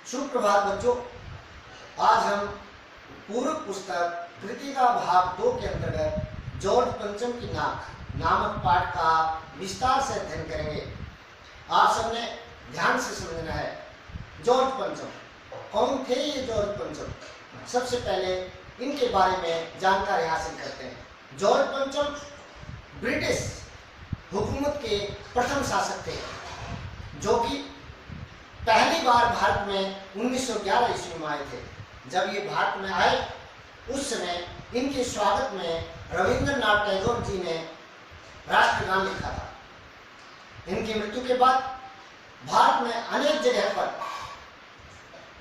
सुप्रभात बच्चों, आज हम पूर्व पुस्तक कृतिका भाग 2 के अंतर्गत जॉर्ज पंचम की नाक नामक पाठ का विस्तार से अध्ययन करेंगे। आप सबने ध्यान से समझना है। जॉर्ज पंचम कौन थे? ये जॉर्ज पंचम, सबसे पहले इनके बारे में जानकारी हासिल करते हैं। जॉर्ज पंचम ब्रिटिश हुकूमत के प्रथम शासक थे, जो कि पहली बार भारत में 1911 ईस्वी में आए थे। जब ये भारत में आए उस समय इनके स्वागत में रविंद्रनाथ टैगोर जी ने राष्ट्रगान लिखा था। इनकी मृत्यु के बाद भारत में अनेक जगह पर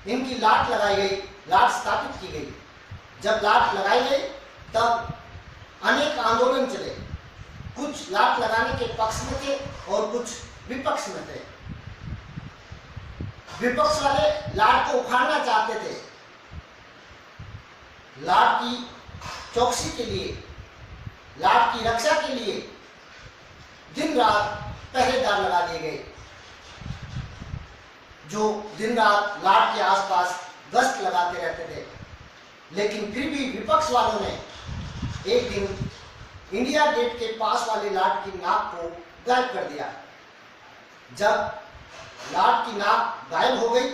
इनकी लाट लगाई गई, लाट स्थापित की गई। जब लाट लगाई गई तब अनेक आंदोलन चले। कुछ लाट लगाने के पक्ष में थे और कुछ विपक्ष में थे। विपक्ष वाले लाट को उखाड़ना चाहते थे। लाट की चौकसी के लिए, लाट की रक्षा के लिए दिन रात पहरेदार लगा दिए गए, जो दिन रात लाट के आसपास गश्त लगाते रहते थे। लेकिन फिर भी विपक्ष वालों ने एक दिन इंडिया गेट के पास वाले लाट की नाक को गायब कर दिया। जब लाट की नाक गायब हो गई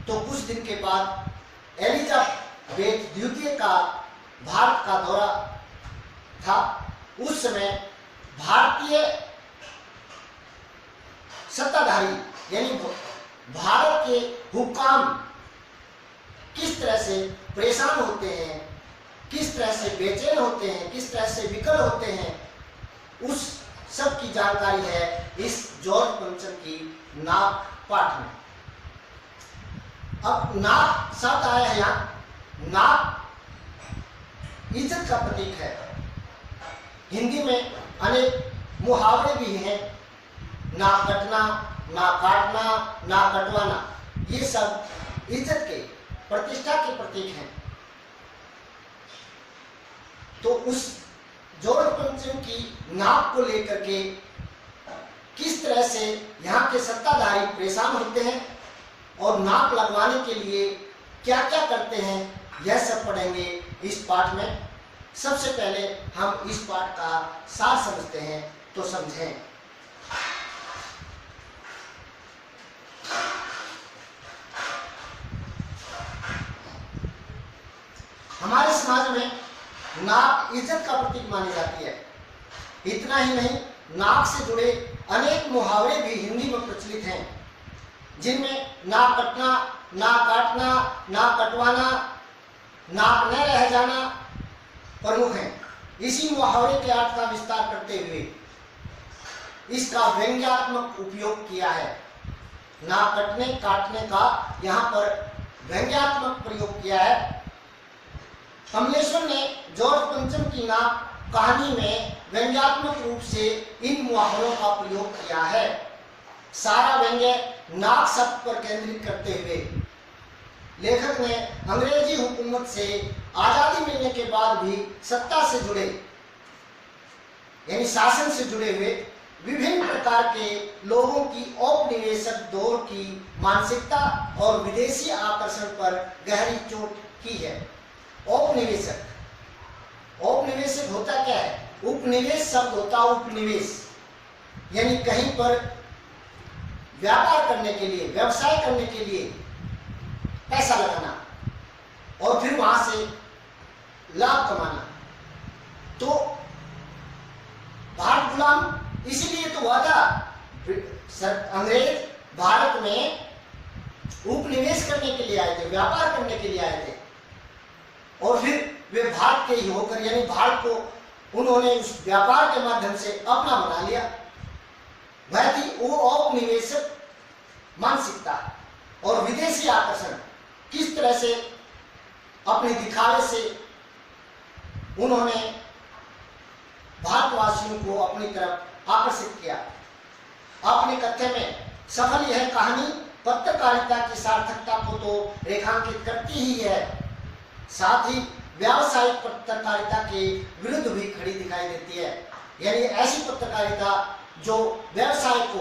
तो कुछ दिन के बाद एलिजाबेथ द्वितीय का भारत का दौरा था। उस समय भारतीय सत्ताधारी यानी भारत के हुक्काम किस तरह से परेशान होते हैं, किस तरह से बेचैन होते हैं, किस तरह से विकल होते हैं, उस सब की जानकारी है इस जॉर्ज पंचम की नाक पाठ में। अब नाक शब्द आया है यहाँ। नाक इज्जत का प्रतीक है। हिंदी में अनेक मुहावरे भी हैं। नाक कटना, नाक काटना, नाक कटवाना, ये सब इज्जत के, प्रतिष्ठा के प्रतीक हैं। तो उस जॉर्ज पंचम की नाक को लेकर के किस तरह से यहाँ के सत्ताधारी परेशान होते हैं और नाक लगवाने के लिए क्या क्या करते हैं, यह सब पढ़ेंगे इस पाठ में। सबसे पहले हम इस पाठ का सार समझते हैं, तो समझें। हमारे समाज में नाक इज्जत का प्रतीक मानी जाती है। इतना ही नहीं, नाक से जुड़े अनेक मुहावरे भी हिंदी में प्रचलित हैं, जिनमें नाक कटना, नाक काटना, नाक कटवाना, नाक न रह जाना प्रमुख हैं। इसी मुहावरे के अर्थ का विस्तार करते हुए इसका व्यंग्यात्मक उपयोग किया है। नाक कटने काटने का यहाँ पर व्यंग्यात्मक प्रयोग किया है। कमलेश्वर ने जॉर्ज पंचम की नाक कहानी में व्यंग्यात्मक रूप से इन मुहावरों का प्रयोग किया है। सारा व्यंग्य नाक शब्द पर केंद्रित करते हुए लेखक ने अंग्रेजी हुकूमत से आजादी मिलने के बाद भी सत्ता से जुड़े यानी शासन से जुड़े हुए विभिन्न प्रकार के लोगों की औपनिवेशिक दौर की मानसिकता और विदेशी आकर्षण पर गहरी चोट की है। औपनिवेशिक, औपनिवेशिक होता क्या है? उपनिवेश शब्द होता है उपनिवेश, यानी कहीं पर व्यापार करने के लिए, व्यवसाय करने के लिए पैसा लगाना और फिर वहां से लाभ कमाना। तो भारत गुलाम इसीलिए तो हुआ था। अंग्रेज भारत में उपनिवेश करने के लिए आए थे, व्यापार करने के लिए आए थे, और फिर वे भारत के ही होकर यानी भारत को उन्होंने उस व्यापार के माध्यम से अपना बना लिया। वह थी वो औपनिवेशिक मानसिकता और विदेशी आकर्षण। किस तरह से अपने दिखावे से उन्होंने भारतवासियों को अपनी तरफ आकर्षित किया। अपने कथ्य में सफल यह कहानी पत्रकारिता की सार्थकता को तो रेखांकित करती ही है, साथ ही व्यावसायिक पत्रकारिता के विरुद्ध भी खड़ी दिखाई देती है। यानी ऐसी पत्रकारिता जो व्यवसाय को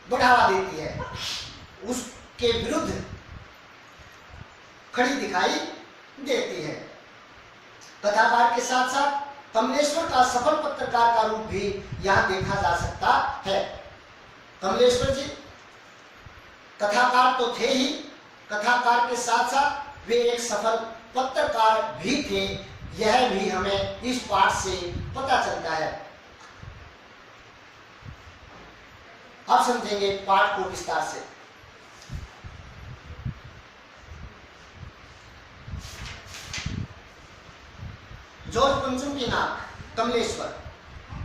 बढ़ावा देती है, उस के विरुद्ध खड़ी दिखाई देती है। कथाकार के साथ साथ कमलेश्वर का सफल पत्रकार का रूप भी यहाँ देखा जा सकता है। कमलेश्वर जी कथाकार तो थे ही, कथाकार के साथ साथ वे एक सफल पत्रकार भी थे। यह भी हमें इस पाठ से पता चलता है। अब समझेंगे पाठ को विस्तार से। जॉर्ज पंचम की नाक, कमलेश्वर।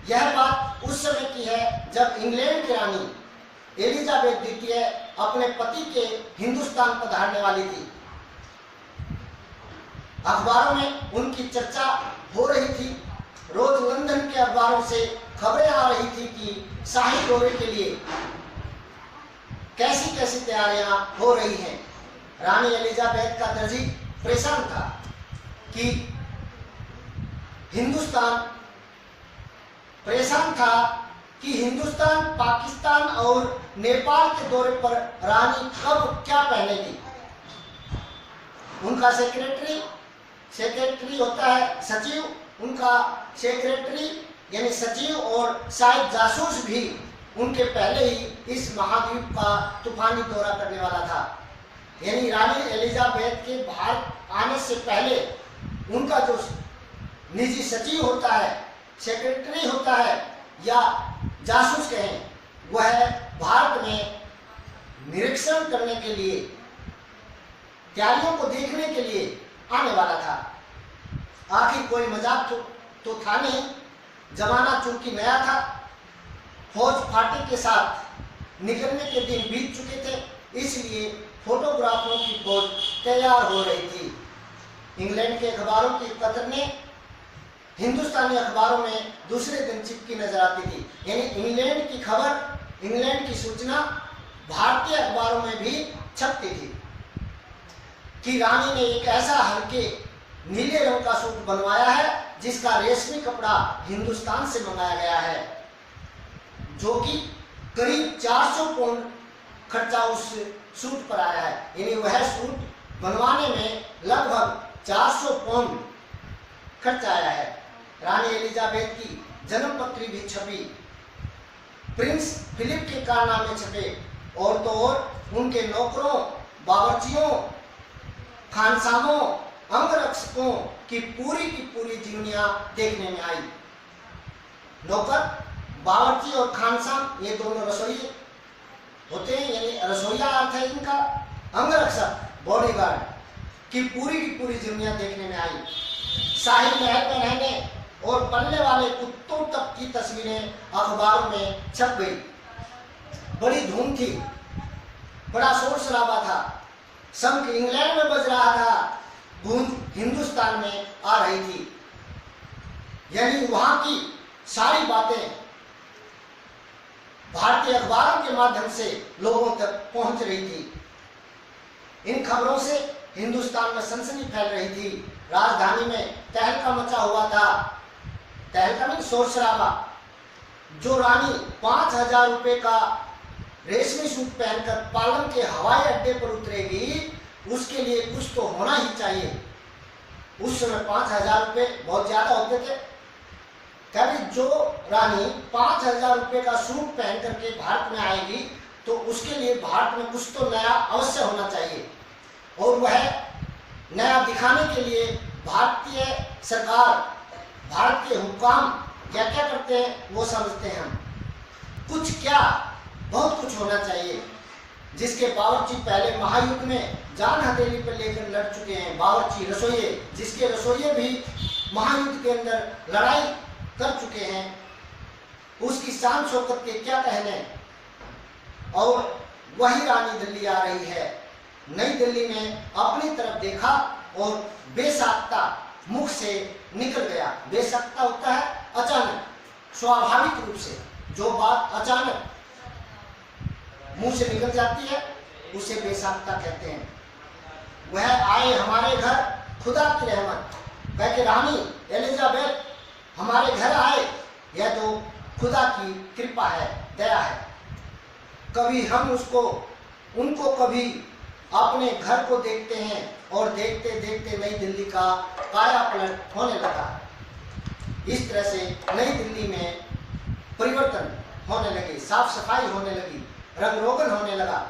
यह बात उस समय की है जब इंग्लैंड की रानी एलिजाबेथ द्वितीय अपने पति के हिंदुस्तान पधारने वाली थी। अखबारों में उनकी चर्चा हो रही थी। रोज लंदन के अखबारों से खबरें आ रही थी कि शाही दौरे के लिए कैसी कैसी तैयारियां हो रही हैं। रानी एलिजाबेथ का दर्जी परेशान था कि हिंदुस्तान, पाकिस्तान और नेपाल के दौरे पर रानी कब क्या पहनेगी। उनका सेक्रेटरी होता है सचिव, उनका सेक्रेटरी यानी सचिव और शायद जासूस भी उनके पहले ही इस महाद्वीप का तूफानी दौरा करने वाला था। यानी रानी एलिजाबेथ के भारत आने से पहले उनका जो निजी सचिव होता है, सेक्रेटरी होता है या जासूस कहें, वह भारत में निरीक्षण करने के लिए, तैयारियों को देखने के लिए आने वाला था। आखिर कोई मजाक तो था नहीं। जमाना चूंकि नया था, फौज फाटे के साथ निकलने के दिन बीत चुके थे, इसलिए फोटोग्राफरों की फौज तैयार हो रही थी। इंग्लैंड के अखबारों की कतरने हिंदुस्तानी अखबारों में दूसरे दिन चिपकी नजर आती थी। यानी इंग्लैंड की खबर, इंग्लैंड की सूचना भारतीय अखबारों में भी छपती थी कि रानी ने एक ऐसा हल्के नीले रंग का सूट बनवाया है जिसका रेशमी कपड़ा हिंदुस्तान से मंगाया गया है, जो कि करीब 400 पाउंड खर्चा उस सूट पर आया है। यानी वह सूट बनवाने में लगभग 400 पाउंड खर्च आया है। रानी एलिजाबेथ की जन्म पत्री भी छपी, प्रिंस फिलिप के कारनामे छपे, और तो और उनके नौकरों, बावर्चियों, खानसामों, अंगरक्षकों की पूरी जीवनियां देखने में आई। नौकर, बावर्ची और खानसाम ये दोनों रसोई होते हैं, यानी रसोईया अर्थ है इनका। अंगरक्षक, बॉडीगार्ड की पूरी जीवनियां देखने में आई। शाही महल में रहने और पलने वाले कुत्तों तक की तस्वीरें अखबारों में छप गई। बड़ी धूम थी, बड़ा शोर शराबा था, शंख इंग्लैंड में बज रहा था, गूंज हिंदुस्तान में आ रही थी। यानी वहां की सारी बातें भारतीय अखबारों के माध्यम से लोगों तक पहुंच रही थी। इन खबरों से हिंदुस्तान में सनसनी फैल रही थी। राजधानी में तहलका मचा हुआ था। तहलका में शोर शराबा। जो रानी 5,000 रुपए का रेशमी सूट पहनकर पालम के हवाई अड्डे पर उतरेगी, उसके लिए कुछ तो होना ही चाहिए। उस समय 5,000 रुपए बहुत ज्यादा होते थे। कभी जो रानी 5,000 रुपए का सूट पहन करके भारत में आएगी तो उसके लिए भारत में कुछ तो नया अवश्य होना चाहिए, और वह नया दिखाने के लिए भारतीय सरकार, भारत के हुक्काम क्या क्या करते हैं वो समझते हैं हम। कुछ क्या, बहुत कुछ होना चाहिए, जिसके बावर्ची पहले महायुद्ध में जान हथेली पर लेकर लड़ चुके हैं। बावर्ची, रसोइये, जिसके रसोइये भी महायुद्ध के अंदर लड़ाई कर चुके हैं, उसकी शान शौकत के क्या कहने। और वही रानी दिल्ली आ रही है। नई दिल्ली में अपनी तरफ देखा और बेसाख्ता मुख से निकल गया। बेसाख्ता होता है अचानक, स्वाभाविक रूप से जो बात अचानक मुंह से निकल जाती है उसे बेसाख्ता कहते हैं। वह आए हमारे घर, खुदा की रहमत, कह के रानी एलिजाबेथ हमारे घर आए, यह तो खुदा की कृपा है, दया है। कभी हम उनको कभी अपने घर को देखते हैं और देखते देखते नई दिल्ली का काया पलट होने लगा। इस तरह से नई दिल्ली में परिवर्तन होने लगे, साफ सफाई होने लगी, रंग रोगन होने लगा।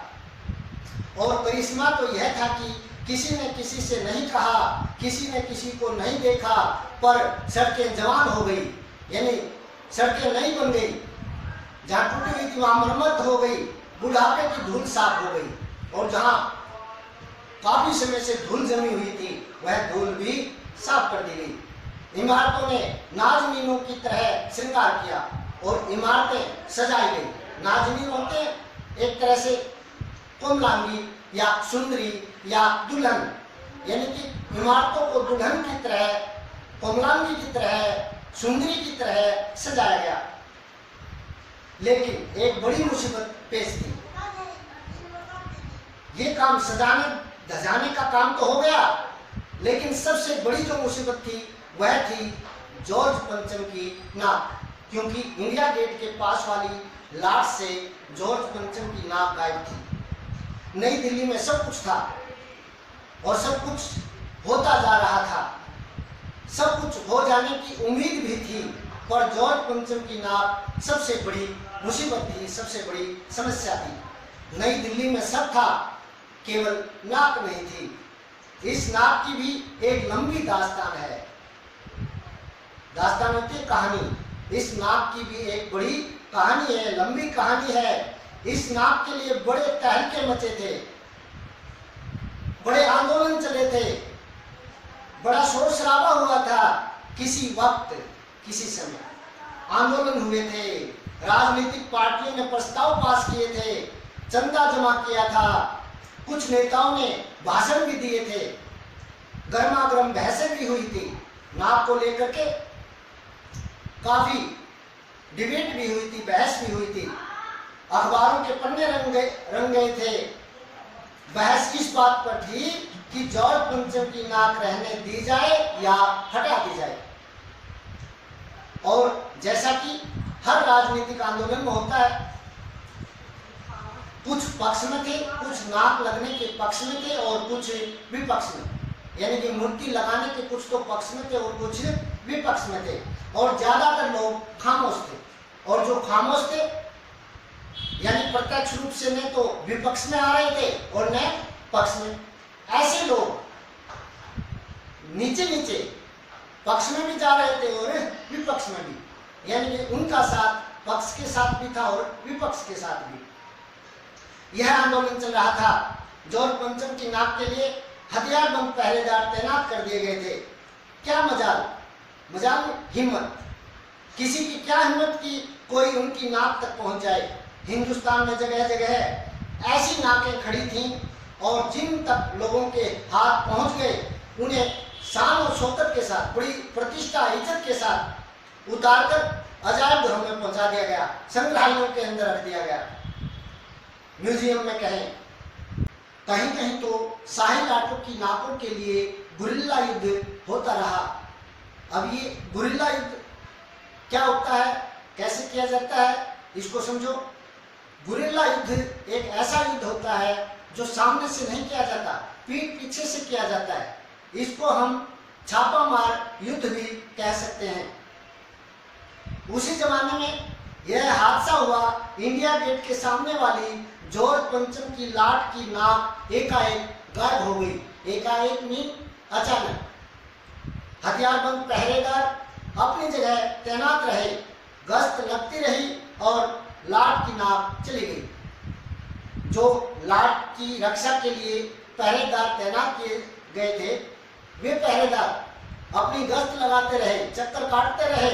और करिश्मा तो यह था कि किसी ने किसी से नहीं कहा, किसी ने किसी को नहीं देखा, पर सड़कें जवान हो गई, यानी सड़कें नई बन गई, जहाँ टूटी हुई थी वहाँ मरम्मत हो गई, बुढ़ापे की धूल साफ हो गई, और जहाँ काफी समय से धूल जमी हुई थी वह धूल भी साफ कर दी गई। इमारतों ने नाजनीनों की तरह श्रृंगार किया और इमारतें सजाई गई। नाजनीन होते एक तरह से कोमलांगी या सुंदरी या दुल्हन, यानी कि इमारतों को दुल्हन की तरह, कोमलांगी की तरह, सुंदरी की तरह सजाया गया। लेकिन एक बड़ी मुसीबत पेश थी। ये काम सजाने धजाने का काम तो हो गया, लेकिन सबसे बड़ी जो मुसीबत थी वह थी जॉर्ज पंचम की नाक, क्योंकि इंडिया गेट के पास वाली लाट से जॉर्ज पंचम की नाक गायब थी। नई दिल्ली में सब कुछ था और सब कुछ होता जा रहा था, सब कुछ हो जाने की उम्मीद भी थी, पर जॉर्ज पंचम की नाक सबसे बड़ी मुसीबत थी, सबसे बड़ी समस्या थी। नई दिल्ली में सब था, केवल नाक नहीं थी। इस नाक की भी एक लंबी दास्तान है, दास्तान होती है कहानी। इस नाक की भी एक बड़ी कहानी है, लंबी कहानी है। इस नाक के लिए बड़े तहलके मचे थे, बड़े आंदोलन चले थे, बड़ा शोर शराबा हुआ था। किसी वक्त किसी समय आंदोलन हुए थे, राजनीतिक पार्टियों ने प्रस्ताव पास किए थे, चंदा जमा किया था, कुछ नेताओं ने भाषण भी दिए थे, गर्मागर्म बहसें भी हुई थी, नाक को लेकर के काफी डिबेट भी हुई थी, बहस भी हुई थी, अखबारों के पन्ने रंग गए थे। बहस किस बात पर थी कि जॉर्ज पंचम की नाक रहने दी जाए या हटा दी जाए। और जैसा कि हर राजनीतिक आंदोलन में होता है, कुछ पक्ष में थे, कुछ नाक लगने के पक्ष में थे और कुछ विपक्ष में, यानी कि मूर्ति लगाने के कुछ तो पक्ष में थे और कुछ विपक्ष में थे, और ज्यादातर लोग खामोश थे। और जो खामोश थे यानी प्रत्यक्ष रूप से न तो विपक्ष में आ रहे थे और न पक्ष में, ऐसे लोग नीचे नीचे पक्ष में भी जा रहे थे और विपक्ष में भी, यानी कि उनका साथ पक्ष के साथ भी था और विपक्ष के साथ भी। यह आंदोलन चल रहा था। जॉर्ज पंचम की नाक के लिए हथियारबंद पहरेदार तैनात कर दिए गए थे। क्या मजाल, मजाल हिम्मत, किसी की क्या हिम्मत की कोई उनकी नाक तक पहुंच जाए। हिंदुस्तान में जगह जगह ऐसी नाकें खड़ी थीं और जिन तक लोगों के हाथ पहुंच गए उन्हें शान और शौकत के साथ, बड़ी प्रतिष्ठा इज्जत के साथ उतारकर अजायब घरों में पहुंचा दिया गया, संग्रहालयों के अंदर रख दिया गया, म्यूजियम में कहें, कहीं कहीं तो शाही लाटों की नाकों के लिए गुरिल्ला युद्ध होता रहा। अब ये गुरिल्ला युद्ध क्या होता है, कैसे किया जाता है, इसको समझो। गुरिल्ला युद्ध एक ऐसा युद्ध होता है जो सामने से नहीं किया जाता, पीठ पीछे से किया जाता है। इसको हम छापामार युद्ध भी कह सकते हैं। उसी जमाने में यह हादसा हुआ, इंडिया गेट के सामने वाली जॉर्ज पंचम की लाट की नाक एकाएक गायब हो गई। एकाएक मीन अचानक। हथियारबंद पहरेदार अपनी जगह तैनात रहे, गश्त लगती रही और लाट की नाक चली गई। जो लाट की रक्षा के लिए पहरेदार तैनात किए गए थे, वे पहरेदार अपनी गश्त लगाते रहे, चक्कर काटते रहे,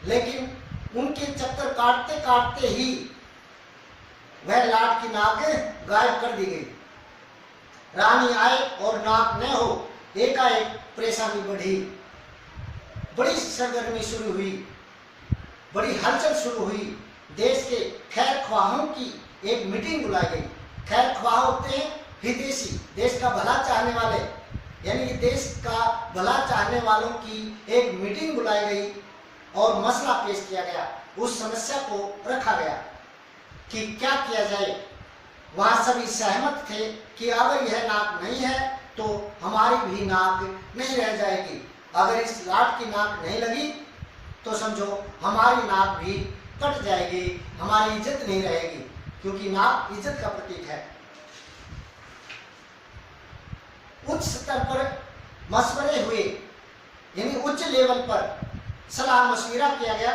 लेकिन उनके चक्कर काटते काटते ही वह लाट की नाक गायब कर दी गई। रानी आए और नाक न हो, एकाएक परेशानी बढ़ी, बड़ी सरगर्मी शुरू हुई, बड़ी हलचल शुरू हुई। देश के खैर ख्वाहों की एक मीटिंग बुलाई गई। खैर ख्वाह होते हैं हितैषी, देश का भला चाहने वाले, यानी कि देश का भला चाहने वालों की एक मीटिंग बुलाई गई और मसला पेश किया गया। उस समस्या को रखा गया कि क्या किया जाए। वहां सभी सहमत थे कि अगर यह नाक नहीं है तो हमारी भी नाक नहीं रह जाएगी। अगर इस लाट की नाक नहीं लगी तो समझो हमारी नाक भी कट जाएगी, हमारी इज्जत नहीं रहेगी, क्योंकि नाक इज्जत का प्रतीक है। उच्च स्तर पर मशवरे हुए, यानी उच्च लेवल पर सलाह मशविरा किया गया,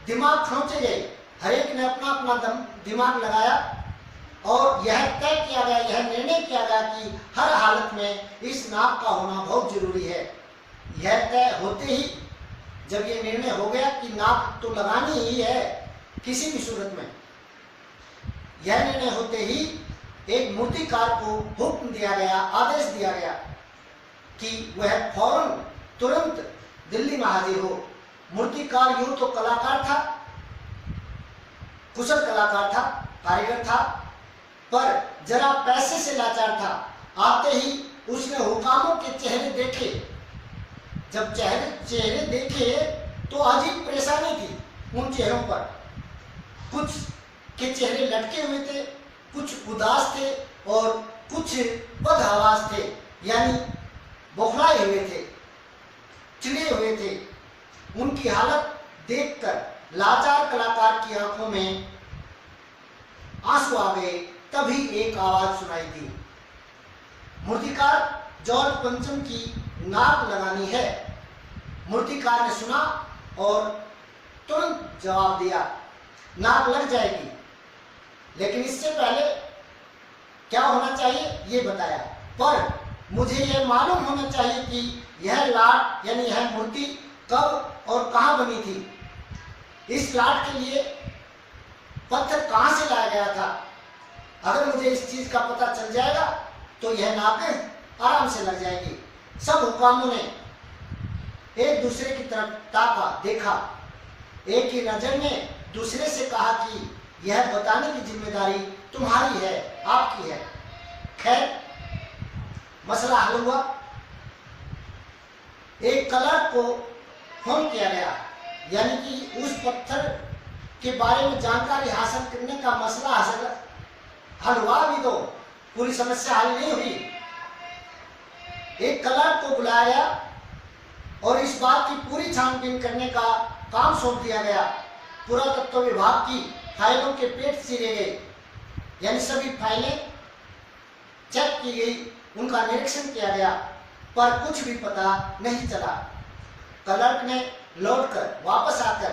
दिमाग खरोंचे गए, हर एक ने अपना अपना दिमाग लगाया और यह तय किया गया, यह निर्णय किया गया कि हर हालत में इस नाक का होना बहुत जरूरी है। यह तय होते ही, जब यह निर्णय हो गया कि नाक तो लगानी ही है किसी भी सूरत में, यह निर्णय होते ही एक मूर्तिकार को हुक्म दिया गया, आदेश दिया गया कि वह फौरन तुरंत दिल्ली में हाजिर हो। मूर्तिकार यूं तो कलाकार था, कुशल कलाकार था, कारीगर था, पर जरा पैसे से लाचार था। आते ही उसने हुकामों के चेहरे देखे। जब चेहरे देखे तो अजीब परेशानी थी उन चेहरों पर। कुछ के चेहरे लटके हुए थे, कुछ उदास थे और कुछ बदहवास थे, यानी बौखलाए हुए थे, चिड़े हुए थे। उनकी हालत देखकर लाचार कलाकार की आंखों में आंसू आ गए। तभी एक आवाज सुनाई दी, मूर्तिकार जॉर्ज पंचम की नाक लगानी है। मूर्तिकार ने सुना और तुरंत जवाब दिया, नाक लग जाएगी, लेकिन इससे पहले क्या होना चाहिए ये बताया। पर मुझे यह मालूम होना चाहिए कि यह लाट यानी यह मूर्ति कब और कहाँ बनी थी। इस लाट के लिए पत्थर कहाँ से लाया गया था। अगर मुझे इस चीज का पता चल जाएगा तो यह नाक आराम से लग जाएगी। सब हुकामों ने एक दूसरे की तरफ ताका, देखा। एक ही नजर ने दूसरे से कहा कि यह बताने की जिम्मेदारी तुम्हारी है, आपकी है। खैर, मसला हल हुआ। एक कलर को फोन किया गया, यानी कि उस पत्थर के बारे में जानकारी हासिल करने का मसला हल हुआ। भी तो पूरी समस्या हल नहीं हुई। एक कलर को बुलाया गया और इस बात की पूरी छानबीन करने का काम सौंप दिया गया। पुरातत्व विभाग की फाइलों के पेट चीरे गए, यानी सभी फाइलें चेक की गई, उनका निरीक्षण किया गया, पर कुछ भी पता नहीं चला। क्लर्क ने लौटकर वापस आकर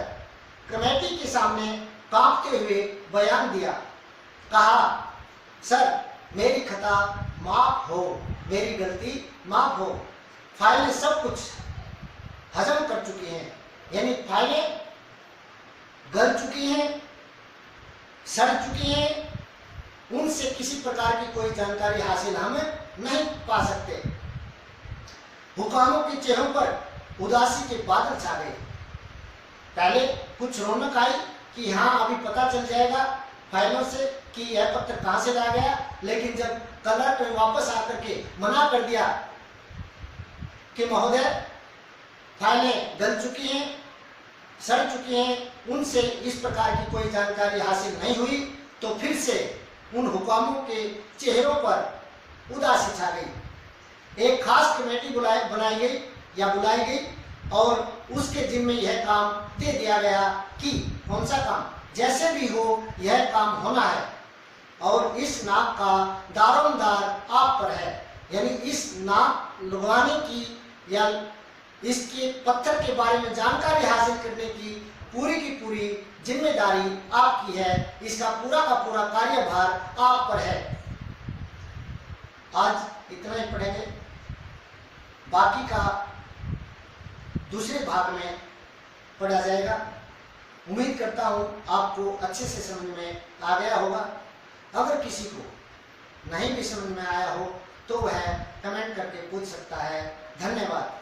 कमेटी के सामने कांपते हुए बयान दिया। कहा, सर, मेरी खता माफ हो, मेरी गलती माफ हो। फाइलें सब कुछ हजम कर चुकी हैं, यानी फाइलें गल चुकी हैं, सड़ चुकी हैं, उनसे किसी प्रकार की कोई जानकारी हासिल हम नहीं पा सकते। हुकामों के चेहरों पर उदासी के बादल छा गए। पहले कुछ रौनक आई कि हाँ, अभी पता चल जाएगा फाइलों से कि यह पत्र कहां से लाया गया, लेकिन जब क्लर्क ने वापस आकर के मना कर दिया कि महोदय, फाइलें गल चुकी हैं, सड़ चुकी हैं, उनसे इस प्रकार की कोई जानकारी हासिल नहीं हुई, तो फिर से उन हुकामों के चेहरों पर उदासी छा गई। एक खास कमेटी बनाई गई और उसके जिम्मे यह काम दे दिया गया कि कौन सा काम, जैसे भी हो यह काम होना है और इस नाक का दारोमदार आप पर है, यानी इस नाक लगवाने की या इसके पत्थर के बारे में जानकारी हासिल करने की पूरी जिम्मेदारी आपकी है। इसका पूरा का पूरा कार्यभार आप पर है। आज इतना ही पढ़ेंगे, बाकी का दूसरे भाग में पढ़ा जाएगा। उम्मीद करता हूँ आपको अच्छे से समझ में आ गया होगा। अगर किसी को नहीं भी समझ में आया हो तो वह कमेंट करके पूछ सकता है। धन्यवाद।